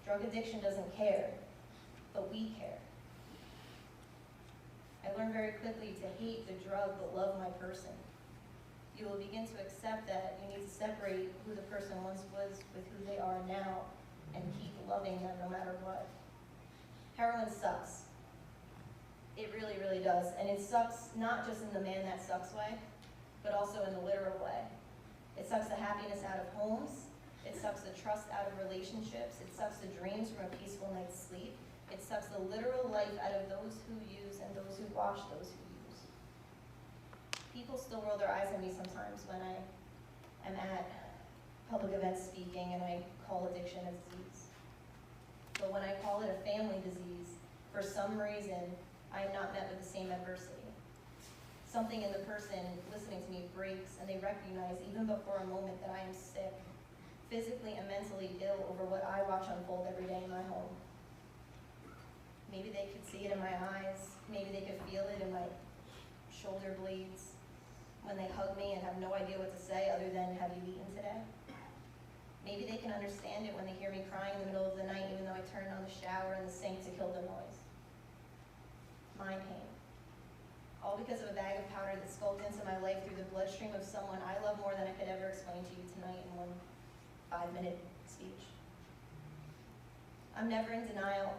Drug addiction doesn't care, but we care. I learned very quickly to hate the drug but love my person. You will begin to accept that you need to separate who the person once was with who they are now and keep loving them no matter what. Heroin sucks. It really, really does. And it sucks not just in the man that sucks way, but also in the literal way. It sucks the happiness out of homes. It sucks the trust out of relationships. It sucks the dreams from a peaceful night's sleep. It sucks the literal life out of those who use and those who watch those who use. People still roll their eyes at me sometimes when I am at public events speaking and I call addiction a disease. But when I call it a family disease, for some reason, I am not met with the same adversity. Something in the person listening to me breaks, and they recognize, even before a moment, that I am sick, physically and mentally ill over what I watch unfold every day in my home. Maybe they could see it in my eyes. Maybe they could feel it in my shoulder blades when they hug me and have no idea what to say other than, "Have you eaten today?" Maybe they can understand it when they hear me crying in the middle of the night, even though I turned on the shower and the sink to kill the noise. My pain. All because of a bag of powder that skulked into my life through the bloodstream of someone I love more than I could ever explain to you tonight in one 5-minute speech. I'm never in denial.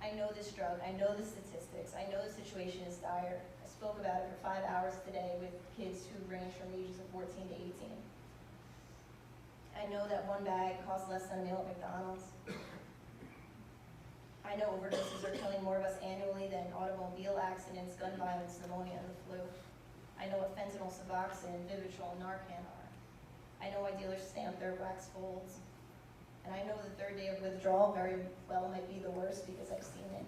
I know this drug. I know the statistics. I know the situation is dire. I spoke about it for 5 hours today with kids who range from the ages of 14 to 18. I know that one bag costs less than a meal at McDonald's. I know overdoses are killing more of us annually than automobile accidents, gun violence, pneumonia, and the flu. I know what fentanyl, Suboxone, Vivitrol, and Narcan are. I know why dealers stamp their wax folds. And I know the third day of withdrawal very well might be the worst because I've seen it.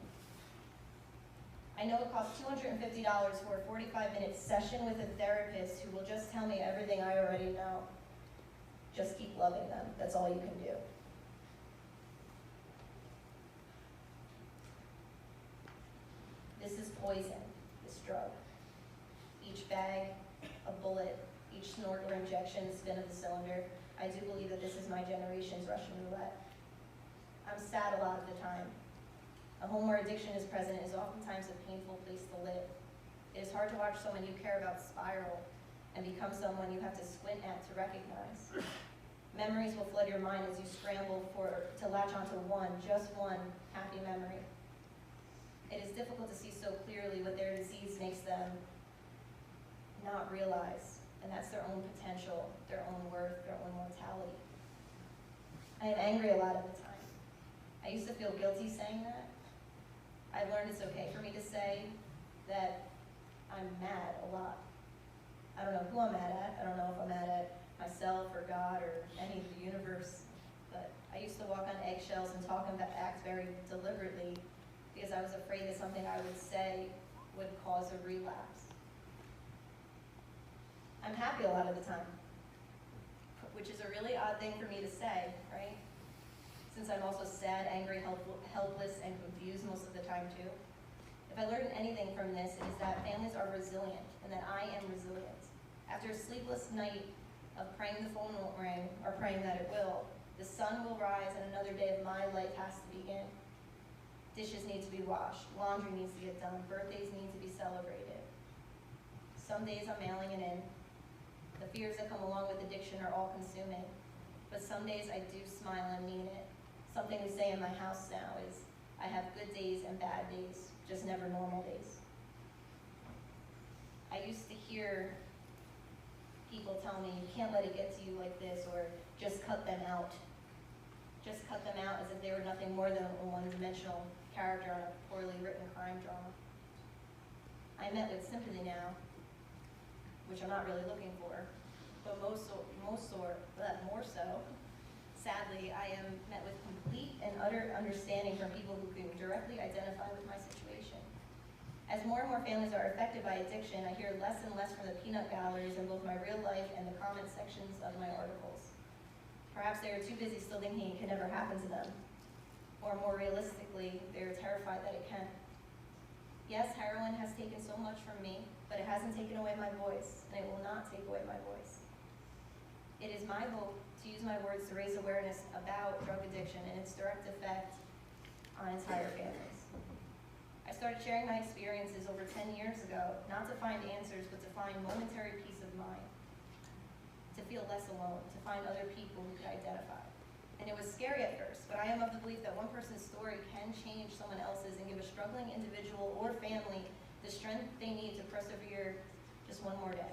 I know it costs $250 for a 45-minute session with a therapist who will just tell me everything I already know. Just keep loving them. That's all you can do. This is poison, this drug. Each bag, a bullet, each snort or injection, the spin of the cylinder. I do believe that this is my generation's Russian roulette. I'm sad a lot of the time. A home where addiction is present is oftentimes a painful place to live. It is hard to watch someone you care about spiral and become someone you have to squint at to recognize. Memories will flood your mind as you scramble to latch onto just one happy memory. It is difficult to see so clearly what their disease makes them not realize, and that's their own potential, their own worth, their own mortality. I am angry a lot of the time. I used to feel guilty saying that. I've learned it's okay for me to say that I'm mad a lot. I don't know who I'm mad at. I don't know if I'm mad at myself or God or any of the universe, but I used to walk on eggshells and talk and act very deliberately because I was afraid that something I would say would cause a relapse. I'm happy a lot of the time, which is a really odd thing for me to say, right? Since I'm also sad, angry, helpless, and confused most of the time too. If I learned anything from this, it is that families are resilient and that I am resilient. After a sleepless night of praying the phone won't ring, or praying that it will, the sun will rise and another day of my life has to begin. Dishes need to be washed, laundry needs to get done, birthdays need to be celebrated. Some days I'm mailing it in. The fears that come along with addiction are all consuming, but some days I do smile and mean it. Something we say in my house now is, I have good days and bad days, just never normal days. I used to hear people tell me, you can't let it get to you like this, or just cut them out. Just cut them out as if they were nothing more than a one-dimensional character on a poorly written crime drama. I met with sympathy now, which I'm not really looking for, but more so, sadly, I am met with complete and utter understanding from people who can directly identify with my situation. As more and more families are affected by addiction, I hear less and less from the peanut galleries in both my real life and the comment sections of my articles. Perhaps they are too busy still thinking it can never happen to them. Or more realistically, they are terrified that it can. Yes, heroin has taken so much from me, but it hasn't taken away my voice, and it will not take away my voice. It is my hope to to use my words to raise awareness about drug addiction and its direct effect on entire families. I started sharing my experiences over 10 years ago, not to find answers, but to find momentary peace of mind, to feel less alone, to find other people who could identify. And it was scary at first, but I am of the belief that one person's story can change someone else's and give a struggling individual or family the strength they need to persevere just one more day.